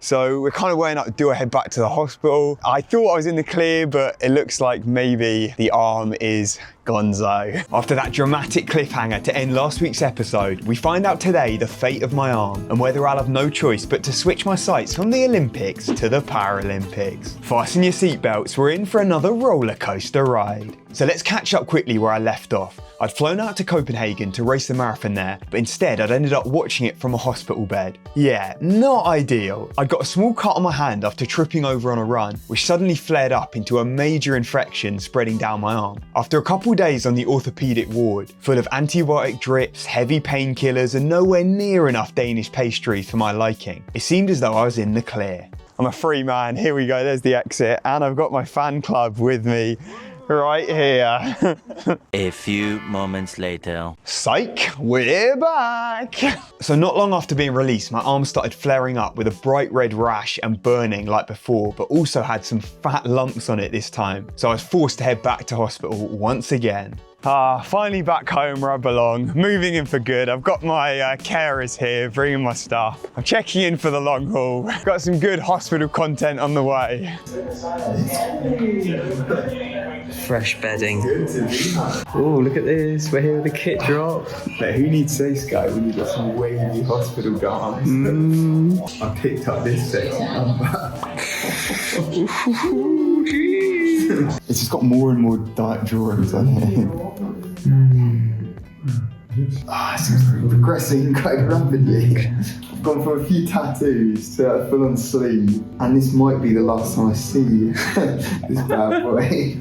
So we're kind of weighing up, do I head back to the hospital? I thought I was in the clear, but it looks like maybe the arm is gonzo. After that dramatic cliffhanger to end last week's episode, we find out today the fate of my arm and whether I'll have no choice but to switch my sights from the Olympics to the Paralympics. Fasten your seatbelts, we're in for another roller coaster ride. So let's catch up quickly where I left off. I'd flown out to Copenhagen to race the marathon there, but instead I'd ended up watching it from a hospital bed. Yeah, not ideal. I'd got a small cut on my hand after tripping over on a run, which suddenly flared up into a major infection spreading down my arm. After a couple days on the orthopedic ward, full of antibiotic drips, heavy painkillers, and nowhere near enough Danish pastries for my liking, it seemed as though I was in the clear. I'm a free man, here we go, there's the exit, and I've got my fan club with me. Right here. A few moments later. Psych, we're back. So not long after being released, my arm started flaring up with a bright red rash and burning like before, but also had some fat lumps on it this time. So I was forced to head back to hospital once again. Finally back home where I belong, moving in for good. I've got my carers here, bringing my stuff. I'm checking in for the long haul. Got some good hospital content on the way. Fresh bedding. Oh, look at this. We're here with the kit drop. But who needs this guy? We need some wavy hospital garments. I picked up this sexy number. It's just got more and more dark drawings on it. It seems to be progressing quite rapidly. I've gone from a few tattoos to a full-on sleeve, and this might be the last time I see this bad boy.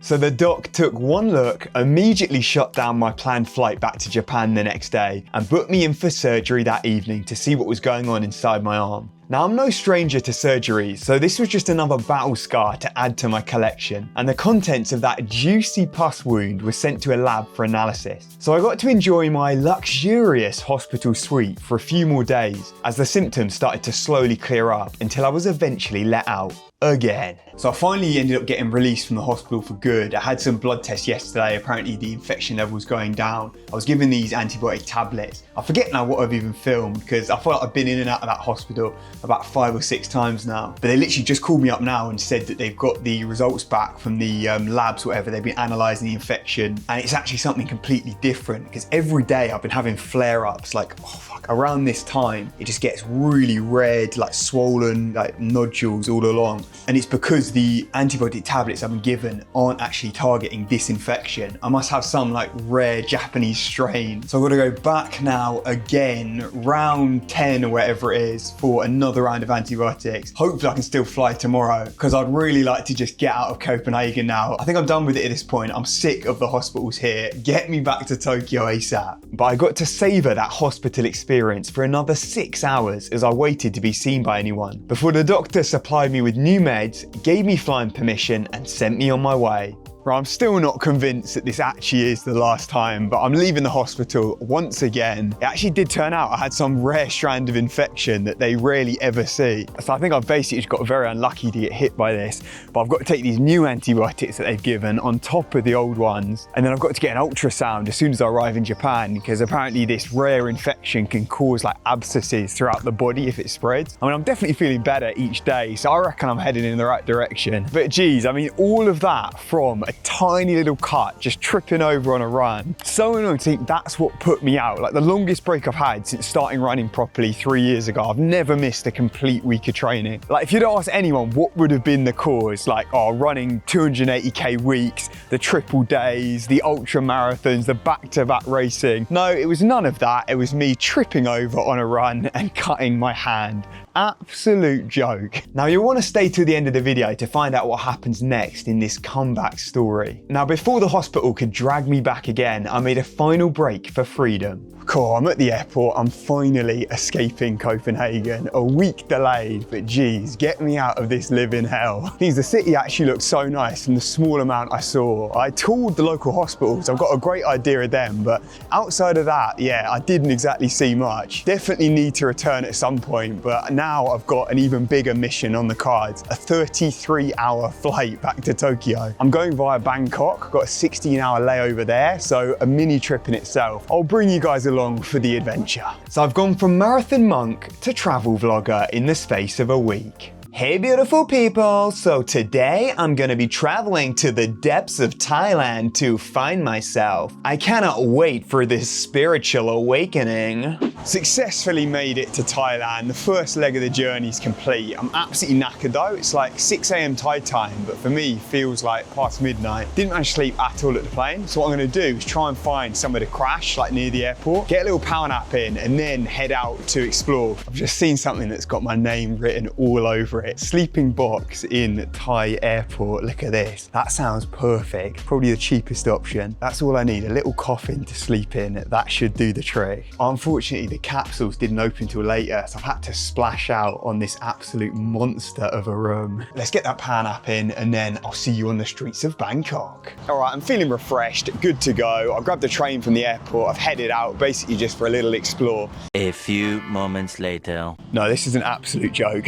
So the doc took one look, immediately shut down my planned flight back to Japan the next day, and booked me in for surgery that evening to see what was going on inside my arm. Now, I'm no stranger to surgeries, so this was just another battle scar to add to my collection, and the contents of that juicy pus wound were sent to a lab for analysis. So I got to enjoy my luxurious hospital suite for a few more days as the symptoms started to slowly clear up until I was eventually let out. Again. So I finally ended up getting released from the hospital for good. I had some blood tests yesterday. Apparently the infection level was going down. I was given these antibiotic tablets. I forget now what I've even filmed because I feel like I've been in and out of that hospital about 5 or 6 times now. But they literally just called me up now and said that they've got the results back from the labs, whatever. They've been analysing the infection, and it's actually something completely different because every day I've been having flare-ups like, oh fuck, around this time it just gets really red, like swollen, like nodules all along. And it's because the antibiotic tablets I've been given aren't actually targeting this infection. I must have some like rare Japanese strain. So I've got to go back now again, round 10 or whatever it is, for another round of antibiotics. Hopefully I can still fly tomorrow because I'd really like to just get out of Copenhagen now. I think I'm done with it at this point. I'm sick of the hospitals here. Get me back to Tokyo ASAP. But I got to savour that hospital experience for another 6 hours as I waited to be seen by anyone before the doctor supplied me with new meds, gave me flying permission, and sent me on my way. Right, I'm still not convinced that this actually is the last time, but I'm leaving the hospital once again. It actually did turn out I had some rare strand of infection that they rarely ever see. So I think I've basically just got very unlucky to get hit by this, but I've got to take these new antibiotics that they've given on top of the old ones. And then I've got to get an ultrasound as soon as I arrive in Japan, because apparently this rare infection can cause like abscesses throughout the body if it spreads. I mean, I'm definitely feeling better each day, so I reckon I'm heading in the right direction. But geez, I mean, all of that from a tiny little cut, just tripping over on a run. So annoying to think that's what put me out. Like the longest break I've had since starting running properly 3 years ago. I've never missed a complete week of training. Like if you'd ask anyone what would have been the cause, like running 280k weeks, the triple days, the ultra marathons, the back-to-back racing. No, it was none of that. It was me tripping over on a run and cutting my hand. Absolute joke. Now you'll want to stay till the end of the video to find out what happens next in this comeback story. Now before the hospital could drag me back again, I made a final break for freedom. Cool, I'm at the airport, I'm finally escaping Copenhagen. A week delayed, but geez, get me out of this living hell. The city actually looked so nice from the small amount I saw. I toured the local hospitals, I've got a great idea of them, but outside of that, yeah, I didn't exactly see much. Definitely need to return at some point, but now now I've got an even bigger mission on the cards, a 33-hour flight back to Tokyo. I'm going via Bangkok, got a 16-hour layover there, so a mini trip in itself. I'll bring you guys along for the adventure. So I've gone from marathon monk to travel vlogger in the space of a week. Hey beautiful people, so today I'm gonna be traveling to the depths of Thailand to find myself. I cannot wait for this spiritual awakening. Successfully made it to Thailand. The first leg of the journey is complete. I'm absolutely knackered though. It's like 6 a.m. Thai time, but for me feels like past midnight. Didn't manage to sleep at all at the plane, so what I'm gonna do is try and find somewhere to crash, like near the airport, get a little power nap in, and then head out to explore. I've just seen something that's got my name written all over it. Sleeping box in Thai airport. Look at this. That sounds perfect. Probably the cheapest option. That's all I need, a little coffin to sleep in. That should do the trick. Unfortunately, the capsules didn't open till later, so I've had to splash out on this absolute monster of a room. Let's get that power nap in, and then I'll see you on the streets of Bangkok. All right, I'm feeling refreshed, good to go. I grabbed the train from the airport. I've headed out basically just for a little explore. A few moments later. No, this is an absolute joke.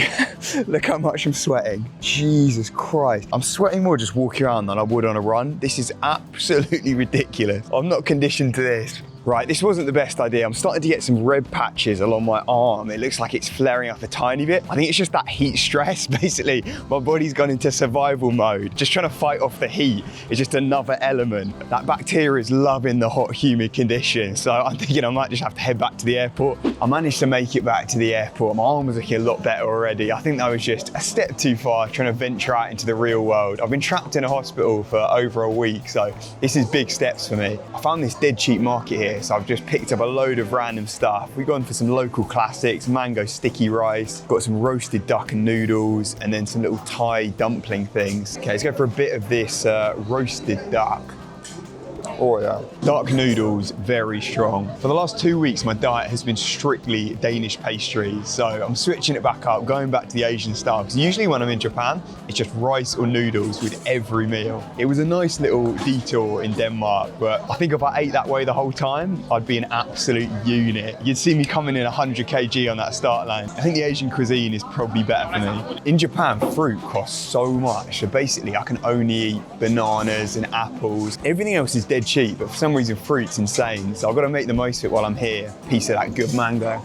Look how much I'm sweating. Jesus Christ. I'm sweating more just walking around than I would on a run. This is absolutely ridiculous. I'm not conditioned to this. Right, this wasn't the best idea. I'm starting to get some red patches along my arm. It looks like it's flaring up a tiny bit. I think it's just that heat stress. Basically, my body's gone into survival mode. Just trying to fight off the heat is just another element. That bacteria is loving the hot, humid conditions. So I'm thinking I might just have to head back to the airport. I managed to make it back to the airport. My arm was looking a lot better already. I think that was just a step too far, trying to venture out into the real world. I've been trapped in a hospital for over a week, so this is big steps for me. I found this dead cheap market here, so I've just picked up a load of random stuff. We've gone for some local classics, mango sticky rice, got some roasted duck and noodles, and then some little Thai dumpling things. Okay, let's go for a bit of this roasted duck. Oh yeah. Dark noodles, very strong. For the last 2 weeks, my diet has been strictly Danish pastries. So I'm switching it back up, going back to the Asian style. Because usually when I'm in Japan, it's just rice or noodles with every meal. It was a nice little detour in Denmark, but I think if I ate that way the whole time, I'd be an absolute unit. You'd see me coming in 100 kg on that start line. I think the Asian cuisine is probably better for me. In Japan, fruit costs so much. So basically I can only eat bananas and apples. Everything else is dead cheap, but for some reason fruit's insane, so I've got to make the most of it while I'm here. Piece of that good mango.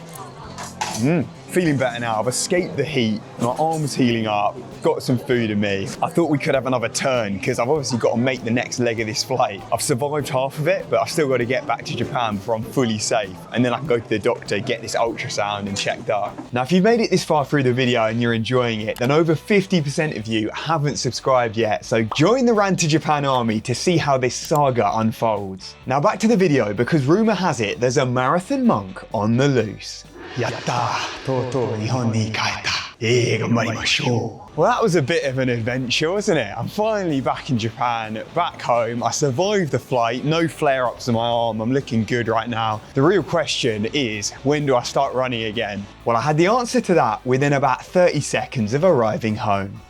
Feeling better now. I've escaped the heat, my arm's healing up, got some food in me. I thought we could have another turn because I've obviously got to make the next leg of this flight. I've survived half of it, but I've still got to get back to Japan before I'm fully safe. And then I can go to the doctor, get this ultrasound and checked up. Now, if you've made it this far through the video and you're enjoying it, then over 50% of you haven't subscribed yet. So join the Ran to Japan army to see how this saga unfolds. Now back to the video, because rumor has it there's a marathon monk on the loose. Yatta! Toto Nihon ni kaeta. Gambarimashou. Well, that was a bit of an adventure, wasn't it? I'm finally back in Japan, back home. I survived the flight, no flare-ups in my arm. I'm looking good right now. The real question is, when do I start running again? Well, I had the answer to that within about 30 seconds of arriving home.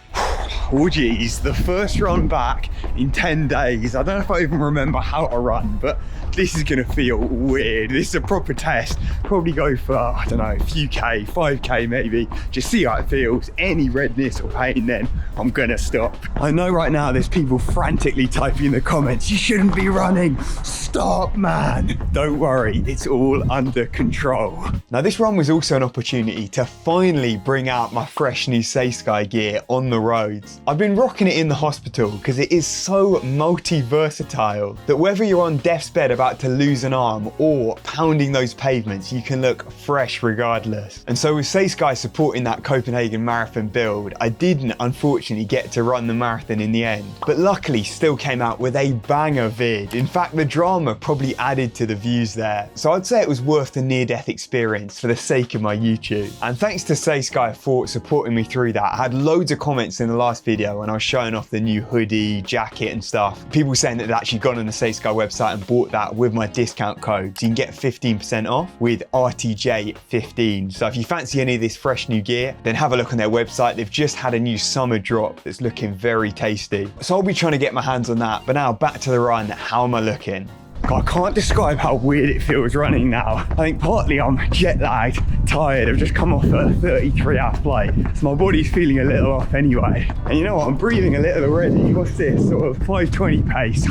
Oh geez, the first run back in 10 days. I don't know if I even remember how to run, but this is gonna feel weird. This is a proper test. Probably go for, I don't know, a few K, 5K maybe. Just see how it feels. Any redness or pain, then I'm gonna stop. I know right now there's people frantically typing in the comments, you shouldn't be running. Stop, man. Don't worry, it's all under control. Now this run was also an opportunity to finally bring out my fresh new Seiskai gear on the roads. I've been rocking it in the hospital because it is so multi-versatile that whether you're on death's bed about to lose an arm or pounding those pavements, you can look fresh regardless. And so with Seiskai supporting that Copenhagen marathon build, I didn't unfortunately get to run the marathon in the end, but luckily still came out with a banger vid. In fact, the drama probably added to the views there. So I'd say it was worth the near-death experience for the sake of my YouTube. And thanks to Seiskai for supporting me through that. I had loads of comments in the last video when I was showing off the new hoodie, jacket and stuff. People saying that they'd actually gone on the Seiskai website and bought that with my discount code. So you can get 15% off with RTJ15. So if you fancy any of this fresh new gear, then have a look on their website. They've just had a new summer drop that's looking very tasty. So I'll be trying to get my hands on that. But now back to the run. How am I looking? God, I can't describe how weird it feels running now. I think partly I'm jet lagged, tired. I've just come off a 33-hour flight, so my body's feeling a little off anyway. And you know what? I'm breathing a little already. What's this? Sort of 520 pace.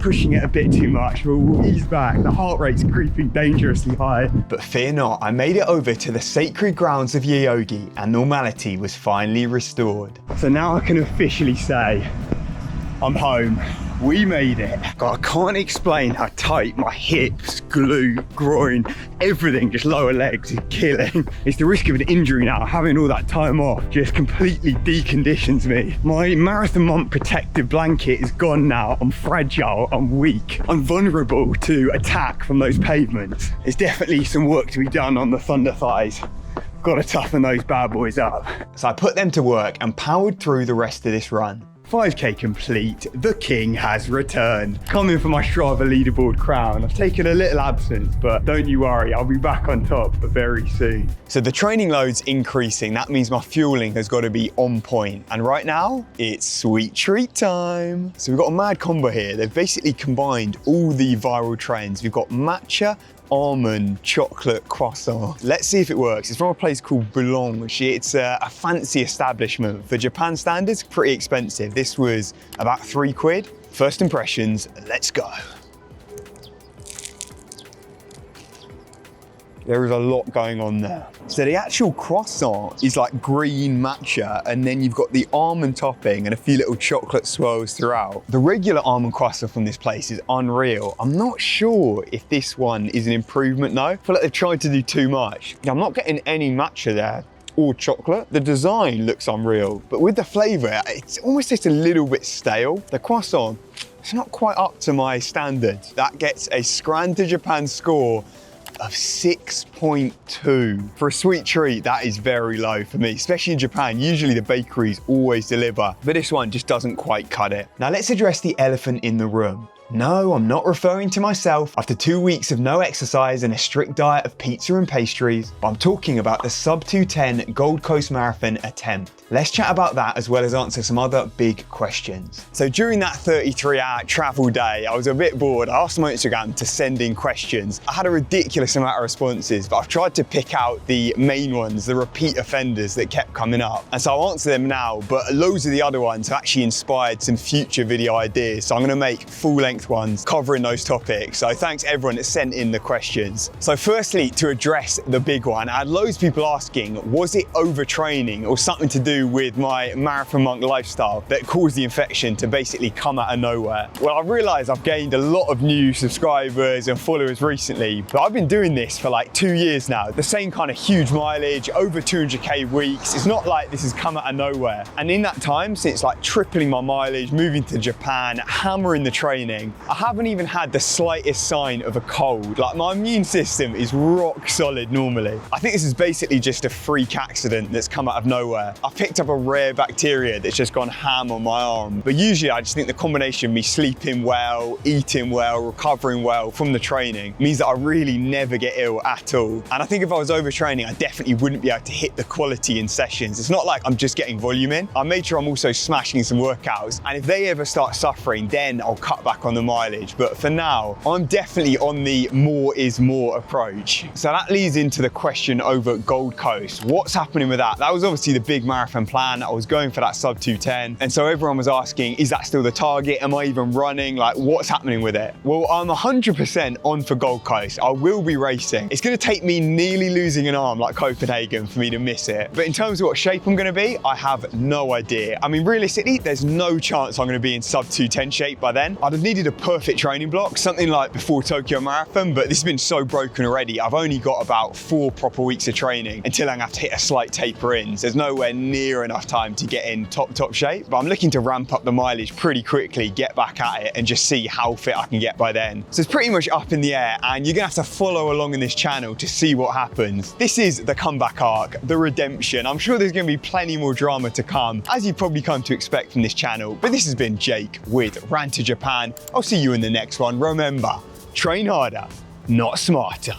Pushing it a bit too much, but we'll ease back. The heart rate's creeping dangerously high. But fear not, I made it over to the sacred grounds of Yogi and normality was finally restored. So now I can officially say, I'm home. We made it. God, I can't explain how tight my hips, glute, groin, everything, just lower legs is killing. It's the risk of an injury now. Having all that time off just completely deconditions me. My marathon monk protective blanket is gone now. I'm fragile, I'm weak. I'm vulnerable to attack from those pavements. There's definitely some work to be done on the thunder thighs. Got to toughen those bad boys up. So I put them to work and powered through the rest of this run. 5k complete, the king has returned. Coming for my Strava leaderboard crown. I've taken a little absence, but don't you worry, I'll be back on top very soon. So the training load's increasing. That means my fueling has got to be on point. And right now, it's sweet treat time. So we've got a mad combo here. They've basically combined all the viral trends. We've got matcha, almond, chocolate croissant. Let's see if it works. It's from a place called Boulogne. It's a fancy establishment. For Japan standards, pretty expensive. This was about £3. First impressions, let's go. There is a lot going on there. So the actual croissant is like green matcha, and then you've got the almond topping and a few little chocolate swirls throughout. The regular almond croissant from this place is unreal. I'm not sure if this one is an improvement though. I feel like they've tried to do too much. I'm not getting any matcha there or chocolate. The design looks unreal, but with the flavor, it's almost just a little bit stale. The croissant, it's not quite up to my standards. That gets a Scran to Japan score of 6.2. For a sweet treat, that is very low for me, especially in Japan. Usually the bakeries always deliver, but this one just doesn't quite cut it. Now let's address the elephant in the room. No, I'm not referring to myself after 2 weeks of no exercise and a strict diet of pizza and pastries, but I'm talking about the sub 2:10 Gold Coast Marathon attempt. Let's chat about that as well as answer some other big questions. So during that 33-hour travel day, I was a bit bored. I asked my Instagram to send in questions. I had a ridiculous amount of responses, but I've tried to pick out the main ones, the repeat offenders that kept coming up. And so I'll answer them now, but loads of the other ones have actually inspired some future video ideas. So I'm gonna make full-length ones covering those topics. So thanks everyone that sent in the questions. So firstly, to address the big one, I had loads of people asking, was it overtraining or something to do with my marathon monk lifestyle that caused the infection to basically come out of nowhere? Well, I've realized I've gained a lot of new subscribers and followers recently, but I've been doing this for like 2 years now. The same kind of huge mileage, over 200k weeks. It's not like this has come out of nowhere. And in that time, since like tripling my mileage, moving to Japan, hammering the training, I haven't even had the slightest sign of a cold. Like my immune system is rock solid normally. I think this is basically just a freak accident that's come out of nowhere. I picked up a rare bacteria that's just gone ham on my arm. But usually I just think the combination of me sleeping well, eating well, recovering well from the training means that I really never get ill at all. And I think if I was overtraining, I definitely wouldn't be able to hit the quality in sessions. It's not like I'm just getting volume in. I made sure I'm also smashing some workouts. And if they ever start suffering, then I'll cut back on the mileage. But for now, I'm definitely on the more is more approach. So that leads into the question over Gold Coast. What's happening with that? That was obviously the big marathon plan. I was going for that sub 2:10. And so everyone was asking, is that still the target? Am I even running? Like, what's happening with it? Well, I'm 100% on for Gold Coast. I will be racing. It's going to take me nearly losing an arm like Copenhagen for me to miss it. But in terms of what shape I'm going to be, I have no idea. I mean, realistically, there's no chance I'm going to be in sub 2:10 shape by then. I'd have needed a perfect training block, something like before Tokyo Marathon, but this has been so broken already. I've only got about 4 proper weeks of training until I'm going to have to hit a slight taper in. So there's nowhere near enough time to get in top shape, but I'm looking to ramp up the mileage pretty quickly, get back at it and just see how fit I can get by then. So it's pretty much up in the air and you're gonna have to follow along in this channel to see what happens. This is the comeback arc, the redemption. I'm sure there's gonna be plenty more drama to come, as you've probably come to expect from this channel, but this has been Jake with Ran to Japan. I'll see you in the next one. Remember, train harder, not smarter.